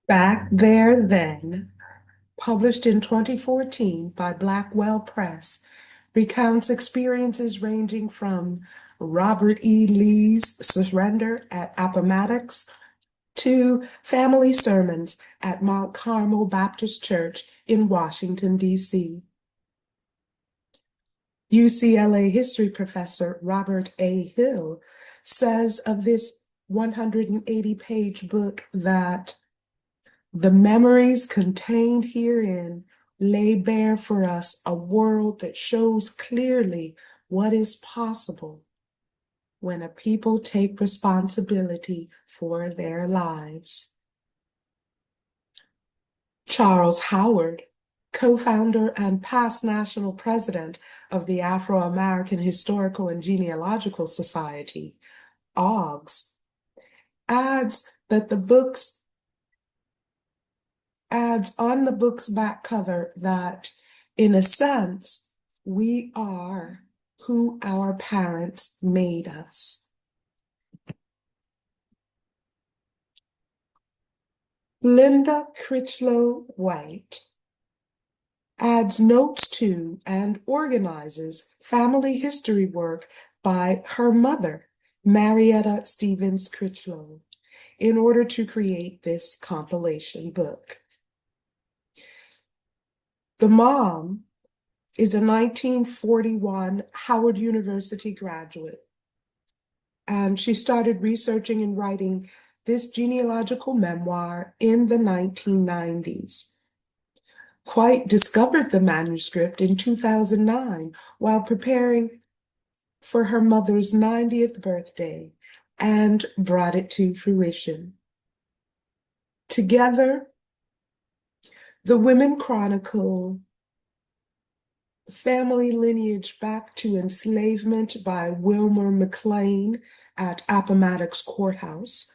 Back There Then, published in 2014 by Blackwell Press, recounts experiences ranging from Robert E. Lee's surrender at Appomattox to family sermons at Mount Carmel Baptist Church in Washington, D.C. UCLA history professor Robert A. Hill says of this 180-page book that the memories contained herein lay bare for us a world that shows clearly what is possible when a people take responsibility for their lives. Charles Howard, co-founder and past national president of the Afro-American Historical and Genealogical Society, AUGS, adds that the book's adds on the book's back cover that, in a sense, we are who our parents made us. Linda Crichlow White adds notes to and organizes family history work by her mother, Marietta Stevens Crichlow, in order to create this compilation book. The mom is a 1941 Howard University graduate, and she started researching and writing this genealogical memoir in the 1990s. White discovered the manuscript in 2009 while preparing for her mother's 90th birthday and brought it to fruition. Together, the women chronicle family lineage back to enslavement by Wilmer McLean at Appomattox Courthouse,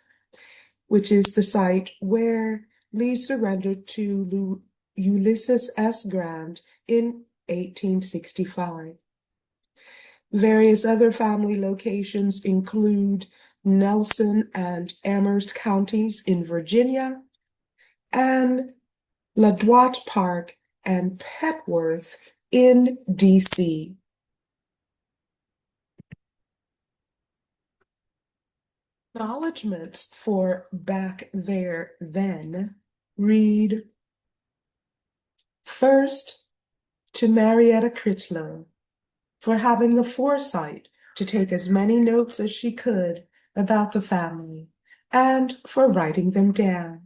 which is the site where Lee surrendered to Ulysses S. Grant in 1865. Various other family locations include Nelson and Amherst counties in Virginia and LaDuarte Park and Petworth in DC. Acknowledgements for Back There Then read, first, to Marietta Crichlow for having the foresight to take as many notes as she could about the family and for writing them down.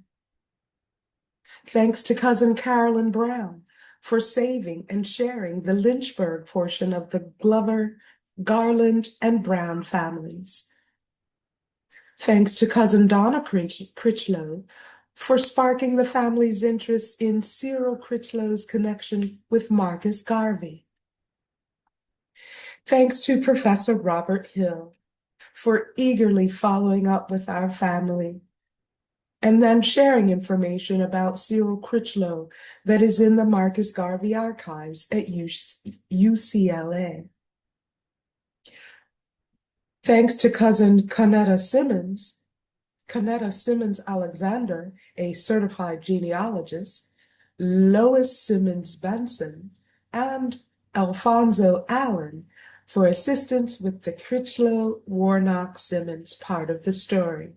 Thanks to cousin Carolyn Brown for saving and sharing the Lynchburg portion of the Glover, Garland, and Brown families. Thanks to cousin Donna Crichlow for sparking the family's interest in Cyril Critchlow's connection with Marcus Garvey. Thanks to Professor Robert Hill for eagerly following up with our family and then sharing information about Cyril Crichlow that is in the Marcus Garvey archives at UCLA. Thanks to cousin Conetta Simmons Alexander, a certified genealogist, Lois Simmons Benson, and Alfonso Allen for assistance with the Crichlow Warnock Simmons part of the story.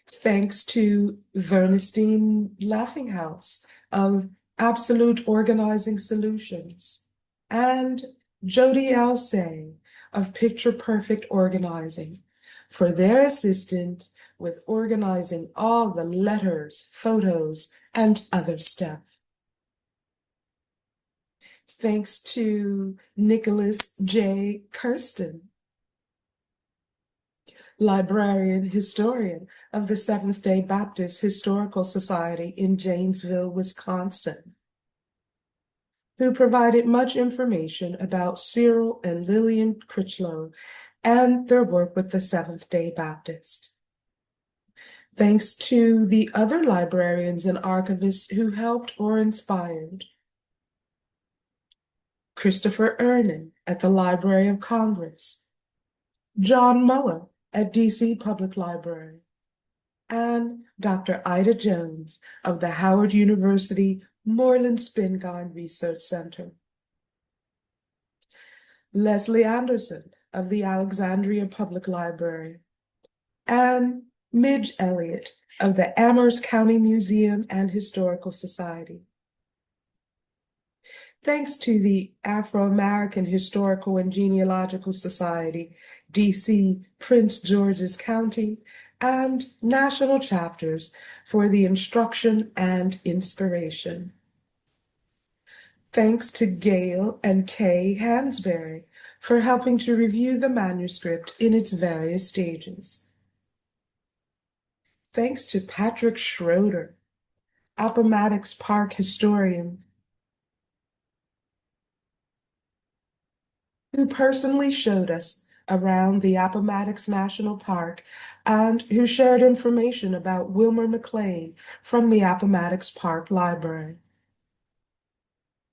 Thanks to Vernestine Laughinghouse of Absolute Organizing Solutions and Jody Alsay of Picture Perfect Organizing for their assistance with organizing all the letters, photos, and other stuff. Thanks to Nicholas J. Kirsten, librarian historian of the Seventh-day Baptist Historical Society in Janesville, Wisconsin, who provided much information about Cyril and Lillian Crichlow and their work with the Seventh-day Baptist. Thanks to the other librarians and archivists who helped or inspired. Christopher Ernan at the Library of Congress, John Muller at DC Public Library, and Dr. Ida Jones of the Howard University Moreland Spingarn Research Center. Leslie Anderson of the Alexandria Public Library, and Midge Elliott of the Amherst County Museum and Historical Society. Thanks to the Afro-American Historical and Genealogical Society, D.C., Prince George's County, and national chapters for the instruction and inspiration. Thanks to Gail and Kay Hansberry for helping to review the manuscript in its various stages. Thanks to Patrick Schroeder, Appomattox Park historian, who personally showed us around the Appomattox National Park and who shared information about Wilmer McLean from the Appomattox Park Library.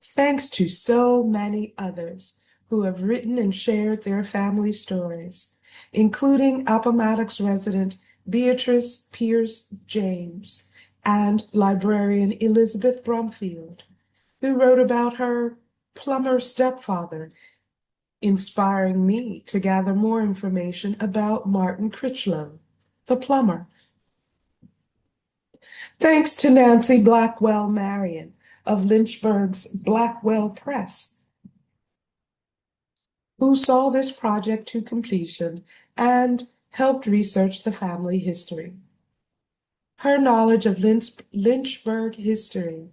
Thanks to so many others who have written and shared their family stories, including Appomattox resident Beatrice Pierce James and librarian Elizabeth Brumfield, who wrote about her plumber stepfather, inspiring me to gather more information about Martin Crichlow, the plumber. Thanks to Nancy Blackwell Marion of Lynchburg's Blackwell Press, who saw this project to completion and helped research the family history. Her knowledge of Lynchburg history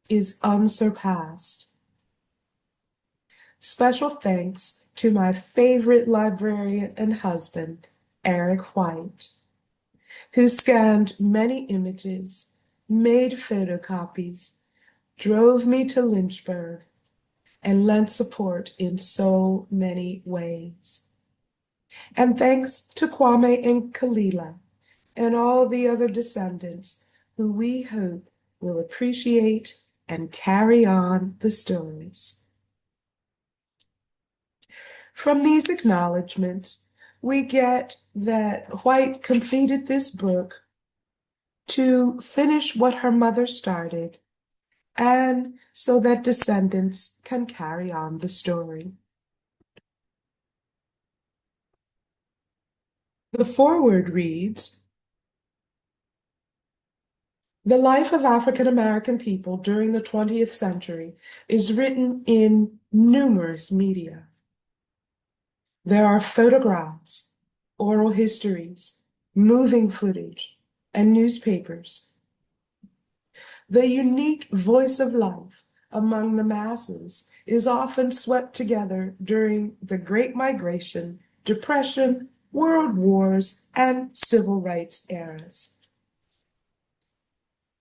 is unsurpassed. Special thanks to my favorite librarian and husband, Eric White, who scanned many images, made photocopies, drove me to Lynchburg, and lent support in so many ways. And thanks to Kwame and Kalila and all the other descendants who we hope will appreciate and carry on the stories. From these acknowledgments, we get that White completed this book to finish what her mother started, and so that descendants can carry on the story. The foreword reads, "The life of African American people during the 20th century is written in numerous media. There are photographs, oral histories, moving footage, and newspapers. The unique voice of life among the masses is often swept together during the Great Migration, Depression, World Wars, and Civil Rights eras.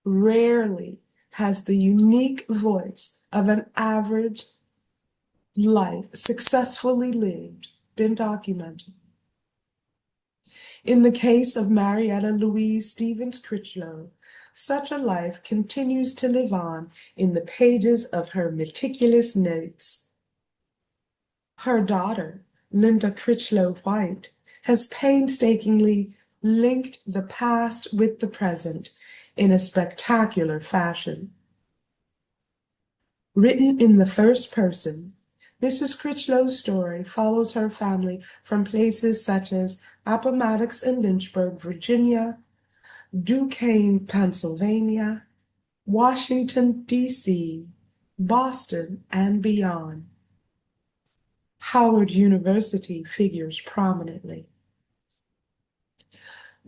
Rarely has the unique voice of an average life successfully lived been documented. In the case of Marietta Louise Stevens Crichlow, such a life continues to live on in the pages of her meticulous notes. Her daughter, Linda Crichlow White, has painstakingly linked the past with the present in a spectacular fashion. Written in the first person, Mrs. Critchlow's story follows her family from places such as Appomattox and Lynchburg, Virginia, Duquesne, Pennsylvania, Washington, D.C., Boston, and beyond. Howard University figures prominently.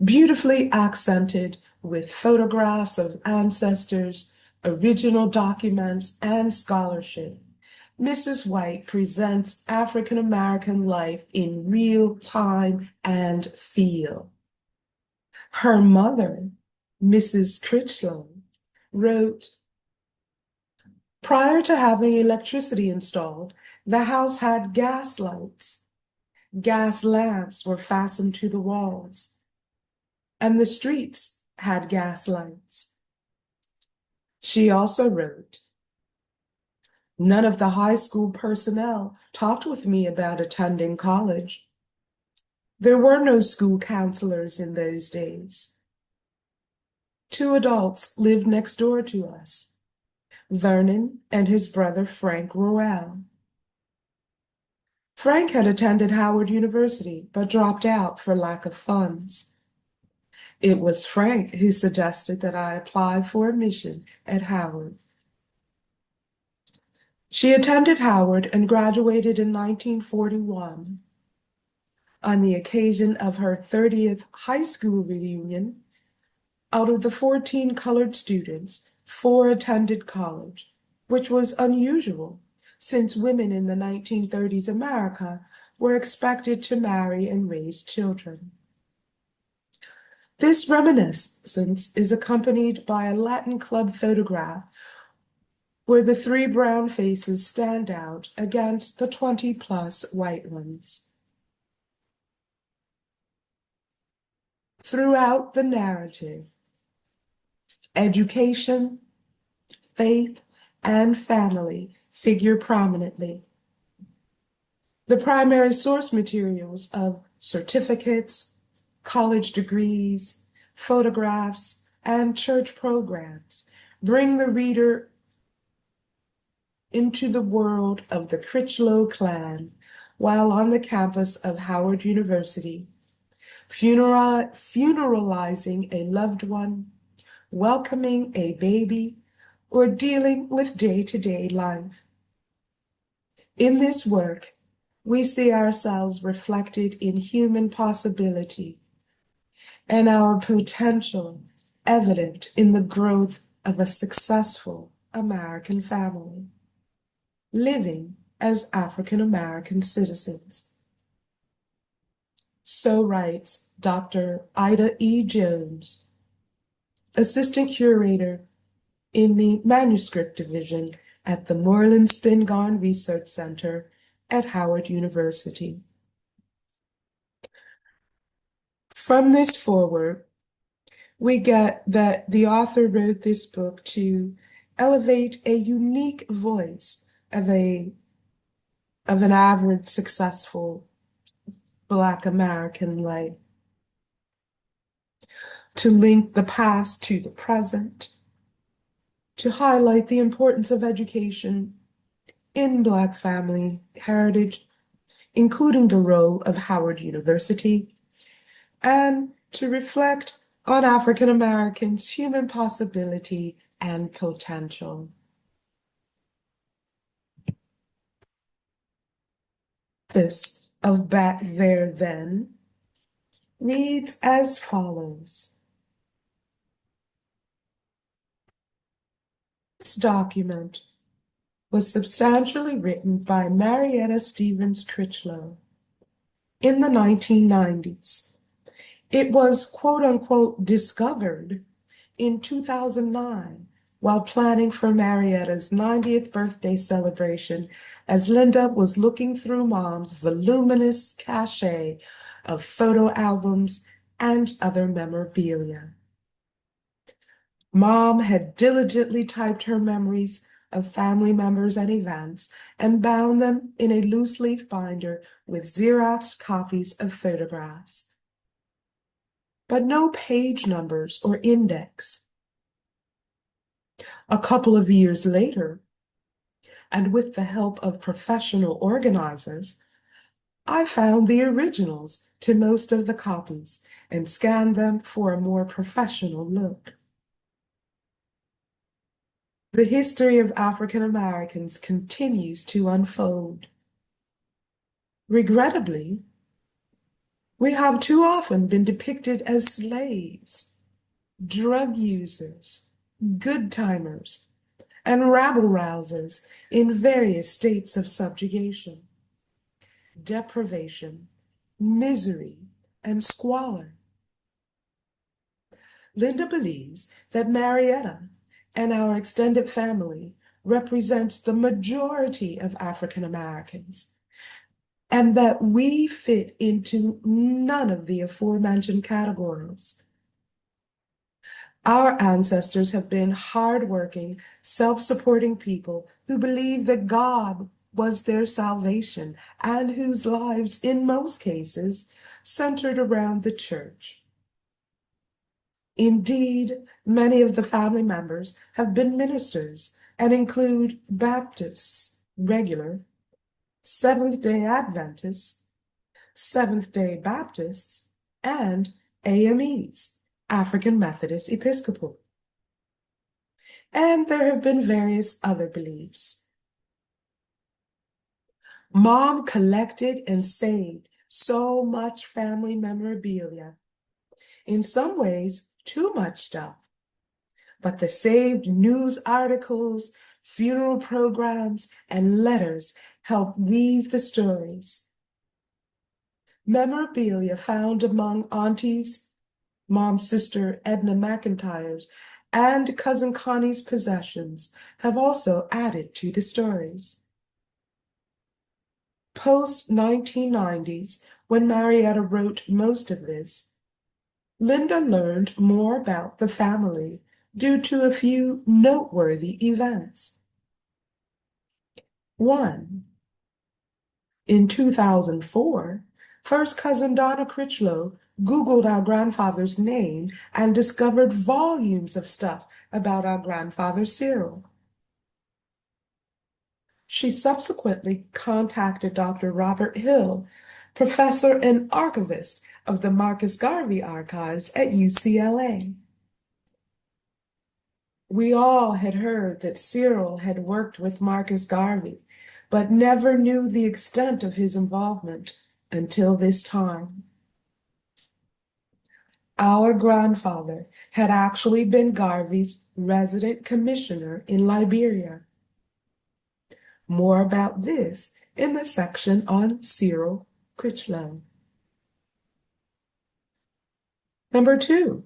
Beautifully accented with photographs of ancestors, original documents, and scholarship, Mrs. White presents African American life in real time and feel. Her mother, Mrs. Critchlow, wrote, "Prior to having electricity installed, the house had gas lights. Gas lamps were fastened to the walls, and the streets had gas lights." She also wrote, "None of the high school personnel talked with me about attending college. There were no school counselors in those days. Two adults lived next door to us, Vernon and his brother Frank Roel. Frank had attended Howard University, but dropped out for lack of funds. It was Frank who suggested that I apply for admission at Howard. She attended Howard and graduated in 1941. On the occasion of her 30th high school reunion, out of the 14 colored students, 4 attended college, which was unusual since women in the 1930s America were expected to marry and raise children. This reminiscence is accompanied by a Latin Club photograph where the 3 brown faces stand out against the 20-plus white ones. Throughout the narrative, education, faith, and family figure prominently. The primary source materials of certificates, college degrees, photographs, and church programs bring the reader into the world of the Crichlow clan while on the campus of Howard University, funeralizing a loved one, welcoming a baby, or dealing with day-to-day life. In this work, we see ourselves reflected in human possibility and our potential evident in the growth of a successful American family, living as African American citizens. So writes Dr. Ida E. Jones, Assistant Curator in the Manuscript Division at the Moreland Spingarn Research Center at Howard University. From this foreword, we get that the author wrote this book to elevate a unique voice of an average successful Black American life, to link the past to the present, to highlight the importance of education in Black family heritage, including the role of Howard University, and to reflect on African Americans' human possibility and potential. This of Back There Then reads as follows. This document was substantially written by Marietta Stevens Crichlow in the 1990s. It was quote-unquote discovered in 2009 while planning for Marietta's 90th birthday celebration as Linda was looking through Mom's voluminous cache of photo albums and other memorabilia. Mom had diligently typed her memories of family members and events and bound them in a loose leaf binder with Xerox copies of photographs, but no page numbers or index. A couple of years later, and with the help of professional organizers, I found the originals to most of the copies and scanned them for a more professional look. The history of African Americans continues to unfold. Regrettably, we have too often been depicted as slaves, drug users, good timers, and rabble-rousers in various states of subjugation, deprivation, misery, and squalor. Linda believes that Marietta and our extended family represents the majority of African Americans, and that we fit into none of the aforementioned categories. Our ancestors have been hardworking, self-supporting people who believed that God was their salvation and whose lives, in most cases, centered around the church. Indeed, many of the family members have been ministers and include Baptists, regular, Seventh-day Adventists, Seventh-day Baptists, and AMEs, African Methodist Episcopal. And there have been various other beliefs. Mom collected and saved so much family memorabilia. In some ways, too much stuff. But the saved news articles, funeral programs, and letters help weave the stories. Memorabilia found among aunties, mom's sister Edna McIntyre's, and cousin Connie's possessions have also added to the stories. Post-1990s, when Marietta wrote most of this, Linda learned more about the family due to a few noteworthy events. 1. In 2004, first cousin Donna Crichlow Googled our grandfather's name and discovered volumes of stuff about our grandfather Cyril. She subsequently contacted Dr. Robert Hill, professor and archivist of the Marcus Garvey Archives at UCLA. We all had heard that Cyril had worked with Marcus Garvey, but never knew the extent of his involvement until this time. Our grandfather had actually been Garvey's resident commissioner in Liberia. More about this in the section on Cyril Crichlow. Number 2,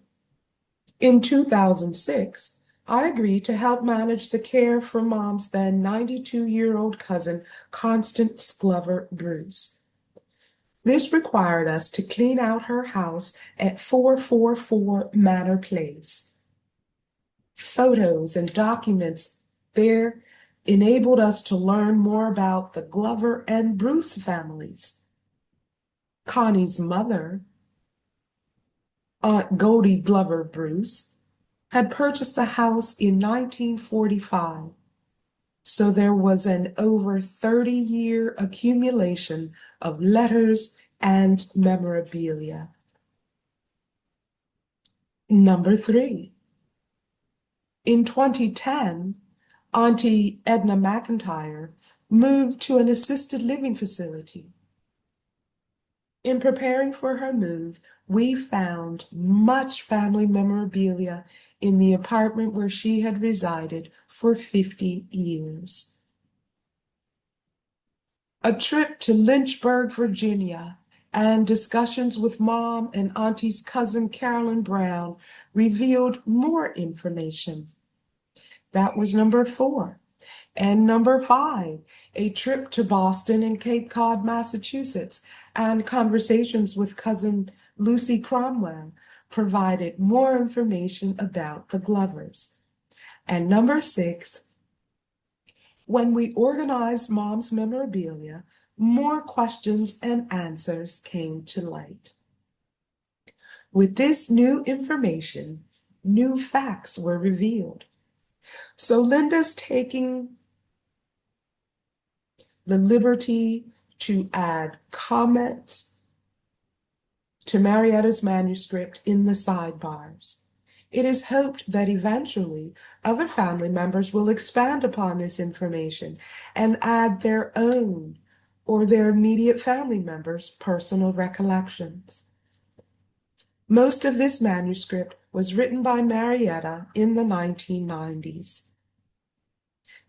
in 2006, I agreed to help manage the care for Mom's then 92-year-old cousin, Constance Glover Bruce. This required us to clean out her house at 444 Manor Place. Photos and documents there enabled us to learn more about the Glover and Bruce families. Connie's mother, Aunt Goldie Glover Bruce, had purchased the house in 1945, so there was an over 30-year accumulation of letters and memorabilia. Number 3, in 2010, Auntie Edna McIntyre moved to an assisted living facility. In preparing for her move, we found much family memorabilia in the apartment where she had resided for 50 years. A trip to Lynchburg, Virginia, and discussions with Mom and Auntie's cousin Carolyn Brown revealed more information. That was number 4. And number 5, a trip to Boston and Cape Cod, Massachusetts, and conversations with cousin Lucy Cromwell provided more information about the Glovers. And number 6, when we organized Mom's memorabilia, more questions and answers came to light. With this new information, new facts were revealed. So Linda's taking the liberty to add comments to Marietta's manuscript in the sidebars. It is hoped that eventually other family members will expand upon this information and add their own or their immediate family members' personal recollections. Most of this manuscript was written by Marietta in the 1990s.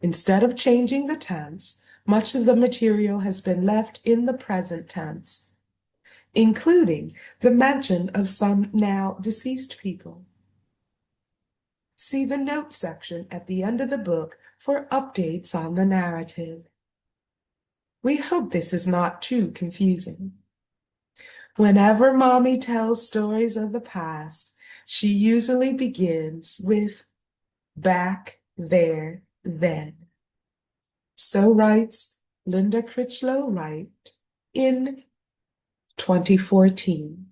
Instead of changing the tense, much of the material has been left in the present tense, including the mention of some now deceased people. See the notes section at the end of the book for updates on the narrative. We hope this is not too confusing. Whenever Mommy tells stories of the past, she usually begins with back there then. So writes Linda Crichlow White in 2014.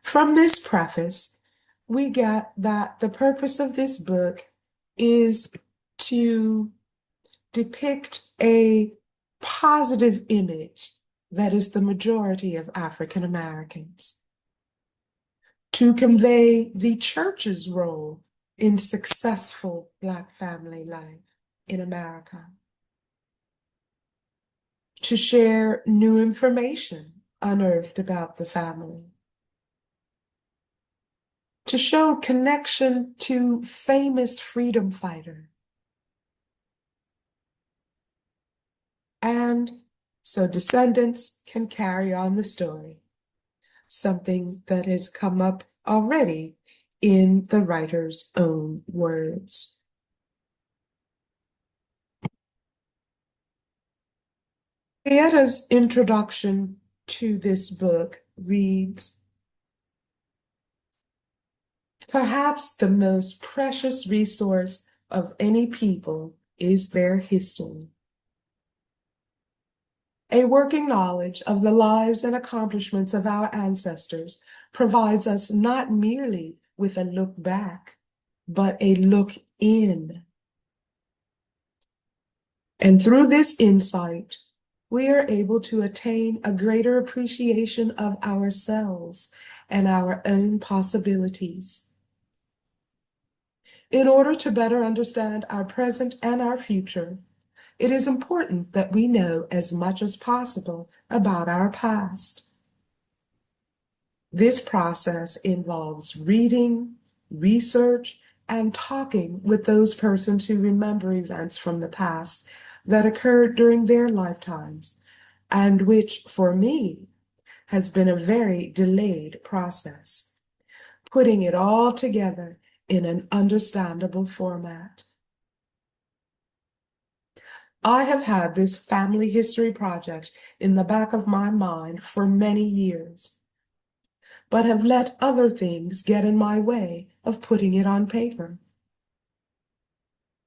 From this preface, we get that the purpose of this book is to depict a positive image that is the majority of African Americans, to convey the church's role in successful Black family life in America, to share new information unearthed about the family, to show connection to famous freedom fighter, and so descendants can carry on the story, something that has come up already in the writer's own words. Marietta's introduction to this book reads, "Perhaps the most precious resource of any people is their history. A working knowledge of the lives and accomplishments of our ancestors provides us not merely with a look back, but a look in. And through this insight, we are able to attain a greater appreciation of ourselves and our own possibilities. In order to better understand our present and our future, it is important that we know as much as possible about our past. This process involves reading, research, and talking with those persons who remember events from the past that occurred during their lifetimes, and which, for me, has been a very delayed process, putting it all together in an understandable format. I have had this family history project in the back of my mind for many years, but have let other things get in my way of putting it on paper.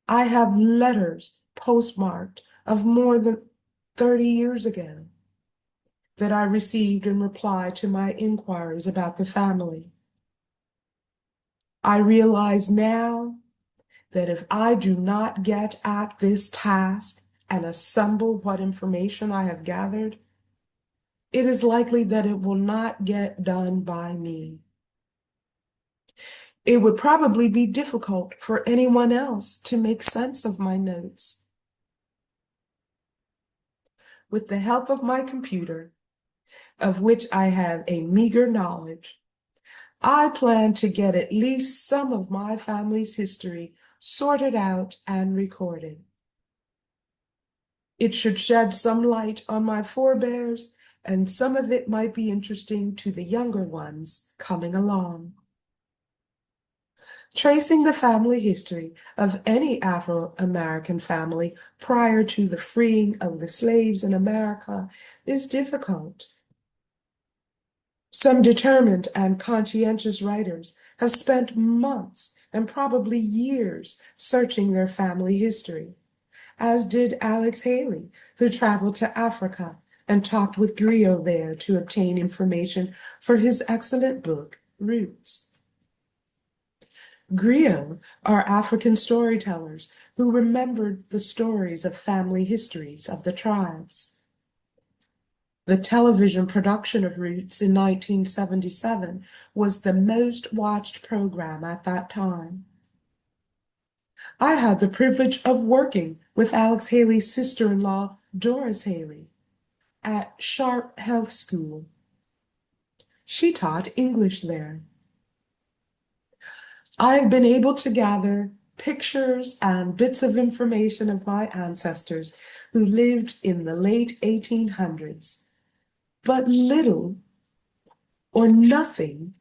I have letters postmarked of more than 30 years ago that I received in reply to my inquiries about the family. I realize now that if I do not get at this task and assemble what information I have gathered, it is likely that it will not get done by me. It would probably be difficult for anyone else to make sense of my notes. With the help of my computer, of which I have a meager knowledge, I plan to get at least some of my family's history sorted out and recorded. It should shed some light on my forebears, and some of it might be interesting to the younger ones coming along. Tracing the family history of any Afro-American family prior to the freeing of the slaves in America is difficult. Some determined and conscientious writers have spent months and probably years searching their family history, as did Alex Haley, who traveled to Africa and talked with Griot there to obtain information for his excellent book, Roots. Griot are African storytellers who remembered the stories of family histories of the tribes. The television production of Roots in 1977 was the most watched program at that time. I had the privilege of working with Alex Haley's sister-in-law, Doris Haley, at Sharp Health School. She taught English there. I've been able to gather pictures and bits of information of my ancestors who lived in the late 1800s, but little or nothing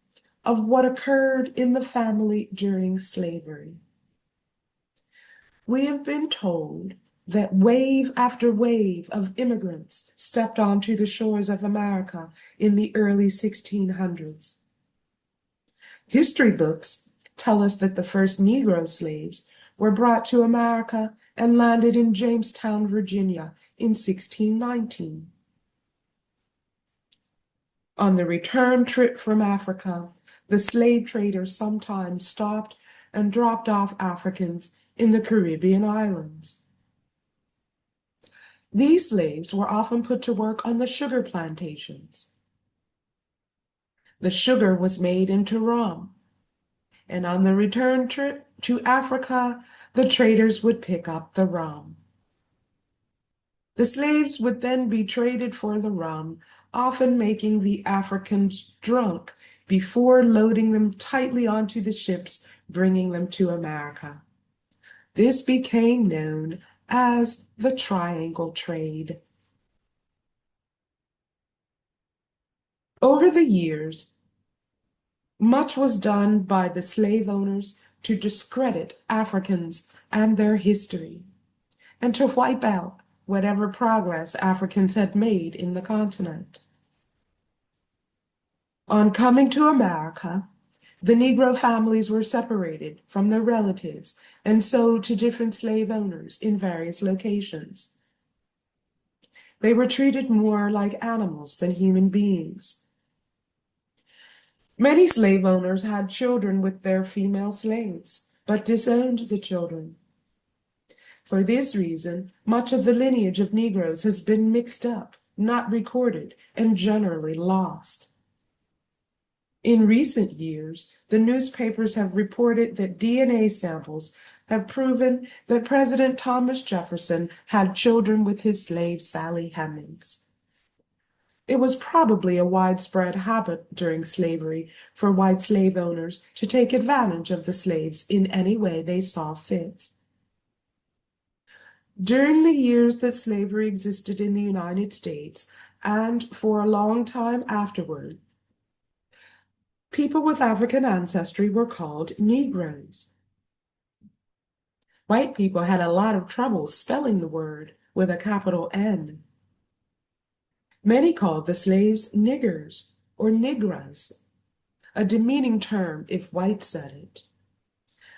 of what occurred in the family during slavery. We have been told that wave after wave of immigrants stepped onto the shores of America in the early 1600s. History books tell us that the first Negro slaves were brought to America and landed in Jamestown, Virginia in 1619. On the return trip from Africa, the slave traders sometimes stopped and dropped off Africans in the Caribbean islands. These slaves were often put to work on the sugar plantations. The sugar was made into rum, and on the return trip to Africa, the traders would pick up the rum. The slaves would then be traded for the rum, often making the Africans drunk before loading them tightly onto the ships, bringing them to America. This became known as the Triangle Trade. Over the years, much was done by the slave owners to discredit Africans and their history, and to wipe out whatever progress Africans had made in the continent. On coming to America, the Negro families were separated from their relatives and sold to different slave owners in various locations. They were treated more like animals than human beings. Many slave owners had children with their female slaves, but disowned the children. For this reason, much of the lineage of Negroes has been mixed up, not recorded, and generally lost. In recent years, the newspapers have reported that DNA samples have proven that President Thomas Jefferson had children with his slave Sally Hemings. It was probably a widespread habit during slavery for white slave owners to take advantage of the slaves in any way they saw fit. During the years that slavery existed in the United States, and for a long time afterward, people with African ancestry were called Negroes. White people had a lot of trouble spelling the word with a capital N. Many called the slaves niggers or nigras, a demeaning term if whites said it.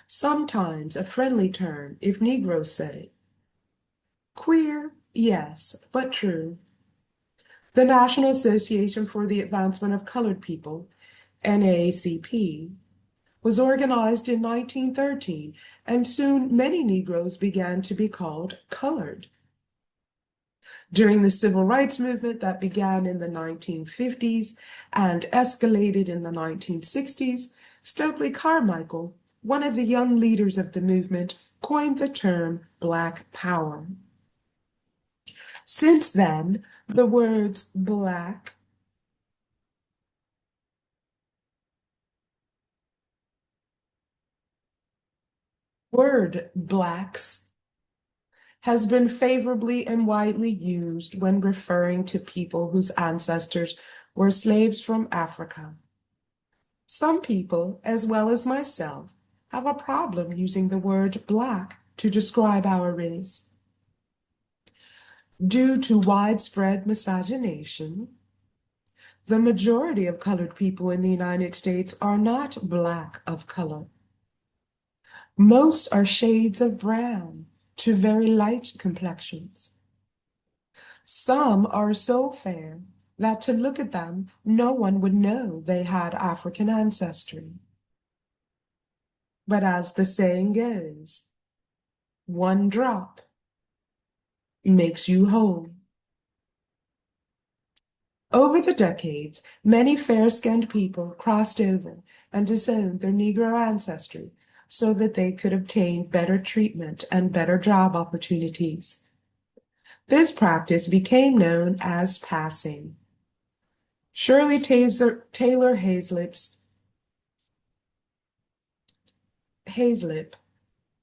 Sometimes a friendly term if Negroes said it. Queer, yes, but true. The National Association for the Advancement of Colored People, NAACP, was organized in 1913, and soon many Negroes began to be called colored. During the civil rights movement that began in the 1950s and escalated in the 1960s, Stokely Carmichael, one of the young leaders of the movement, coined the term Black Power. Since then, the words Black, word blacks, has been favorably and widely used when referring to people whose ancestors were slaves from Africa. Some people, as well as myself, have a problem using the word Black to describe our race. Due to widespread miscegenation, the majority of colored people in the United States are not Black of color. Most are shades of brown to very light complexions. Some are so fair that to look at them, no one would know they had African ancestry. But as the saying goes, one drop makes you whole. Over the decades, many fair-skinned people crossed over and disowned their Negro ancestry so that they could obtain better treatment and better job opportunities. This practice became known as passing. Shirley Taylor Hazlitt,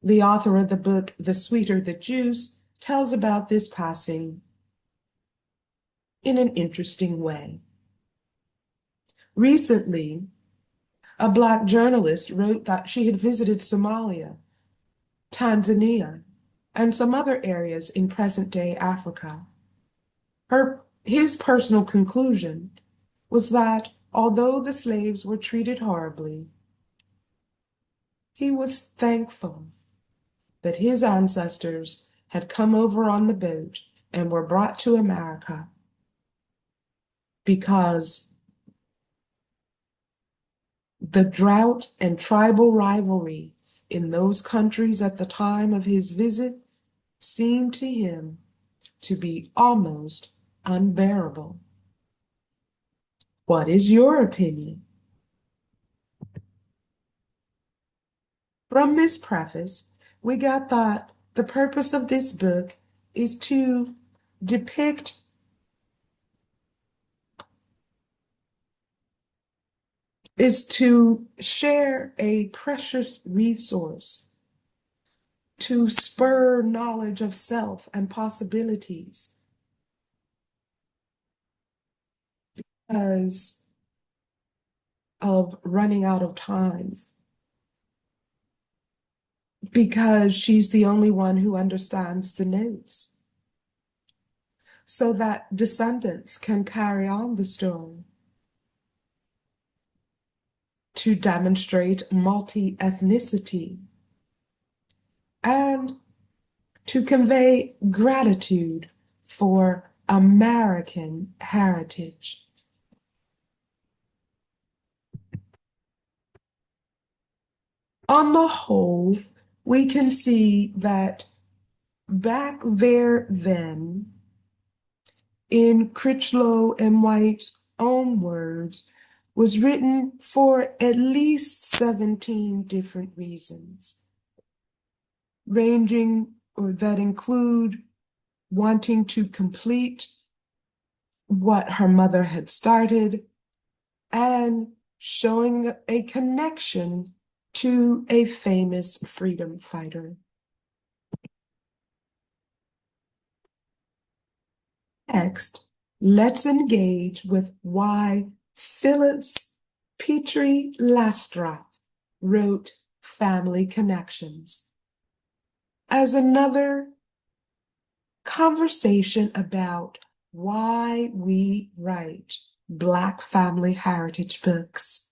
the author of the book The Sweeter the Juice, tells about this passing in an interesting way. Recently, a Black journalist wrote that she had visited Somalia, Tanzania, and some other areas in present-day Africa. His personal conclusion was that although the slaves were treated horribly, he was thankful that his ancestors had come over on the boat and were brought to America because The drought and tribal rivalry in those countries at the time of his visit seemed to him to be almost unbearable. What is your opinion? From this preface, we got that the purpose of this book is to depict is to share a precious resource to spur knowledge of self and possibilities because of running out of time, because she's the only one who understands the notes, so that descendants can carry on the story to demonstrate multi-ethnicity and to convey gratitude for American heritage. On the whole, we can see that back there then, in Crichlow and White's own words, was written for at least 17 different reasons, ranging or that include wanting to complete what her mother had started and showing a connection to a famous freedom fighter. Next, let's engage with why Phillips Petrie Lastrat wrote Family Connections as another conversation about why we write Black family heritage books.